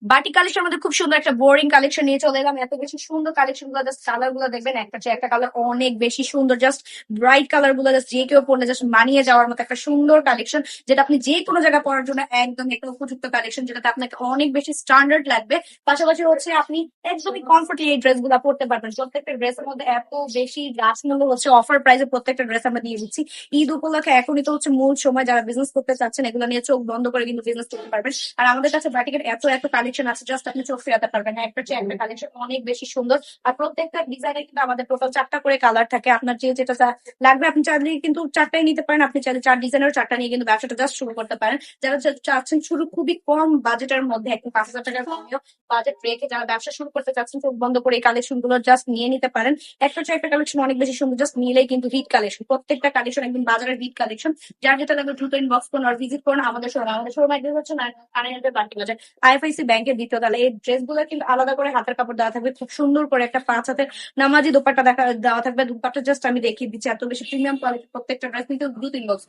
Batik collection আমাদের খুব সুন্দর একটা বোরিং কালেকশন নিয়ে চলে এলাম। এত বেশি সুন্দর কালেকশন গুলো, জাস্ট কালার গুলো দেখবেন, একটা চেয়ে একটা কালার অনেক বেশি সুন্দর। জাস্ট ব্রাইট কালার গুলো জাস্ট যে কেউ পড়লে জাস্ট মানিয়ে যাওয়ার মতো একটা সুন্দর কালেকশন, যেটা আপনি যে কোনো জায়গায় পড়ার জন্য একদম একটা উপযুক্ত কালেকশন, যেটাতে আপনাকে অনেক বেশি স্ট্যান্ডার্ড লাগবে। পাশাপাশি হচ্ছে আপনি একদমই কমফোর্টলি এই ড্রেস গুলা পড়তে পারবেন। প্রত্যেকটা ড্রেসের মধ্যে এত বেশি রাশ মূল্য হচ্ছে, অফার প্রাইসে প্রত্যেকটা ড্রেস আমরা দিয়ে দিচ্ছি। ঈদ উপলক্ষে এখনই তো হচ্ছে মূল সময়, যারা বিজনেস করতে চাচ্ছেন এগুলো নিয়ে চোখ বন্ধ করে কিন্তু বিজনেস করতে পারবেন। আর আমাদের কাছে বাটিকের এত এত কালেকশন আছে, জাস্ট আপনি চোখ ফেরাতে পারবেন না। একটা চেয়ে একটা কালেকশন অনেক বেশি সুন্দর। আর প্রত্যেকটা ডিজাইনে কিন্তু আমাদের টোটাল 4টা করে কালার থাকে। আপনার যে যেটা লাগবে আপনি চাইলে কিন্তু 4টাই নিতে পারেন। আপনি চাইলে 4 ডিজাইনের 4টা নিয়ে কিন্তু ব্যবসাটা জাস্ট শুরু করতে পারেন। যারা চাচ্ছেন শুরু খুবই কম বাজেটের মধ্যে, একটু 5,000 টাকার কমেও বাজেট রেখে যারা ব্যবসা শুরু করতে চাচ্ছেন, চোখ বন্ধ করে এই কালেকশন গুলো জাস্ট নিয়ে নিতে পারেন। একটা চেয়ে একটা কালেকশন অনেক বেশি সুন্দর, জাস্ট নিলেই কিন্তু হিট কালেকশন। প্রত্যেকটা কালেকশন একদম বাজারের হিট কালেকশন। যার যেটা লাগবে দ্রুত ইনবক্স করুন আর ভিজিট করুন আমাদের শোরুম। আমাদের শোরুম একদম হচ্ছে নারায়ণগঞ্জের বাটি বাজার, আইএফআইসি ব্যাংকের দ্বিতীয় তলা। এই ড্রেস গুলো কিন্তু আলাদা করে হাতের কাপড় দেওয়া থাকবে, খুব সুন্দর করে একটা 5 হাতের নামাজি দোপাট্টা দেওয়া থাকবে। দোপাট্টা জাস্ট আমি দেখিয়ে দিচ্ছি, এত বেশি প্রিমিয়াম কোয়ালিটি প্রত্যেকটা ড্রেস, কিন্তু দ্রুত ইনবক্স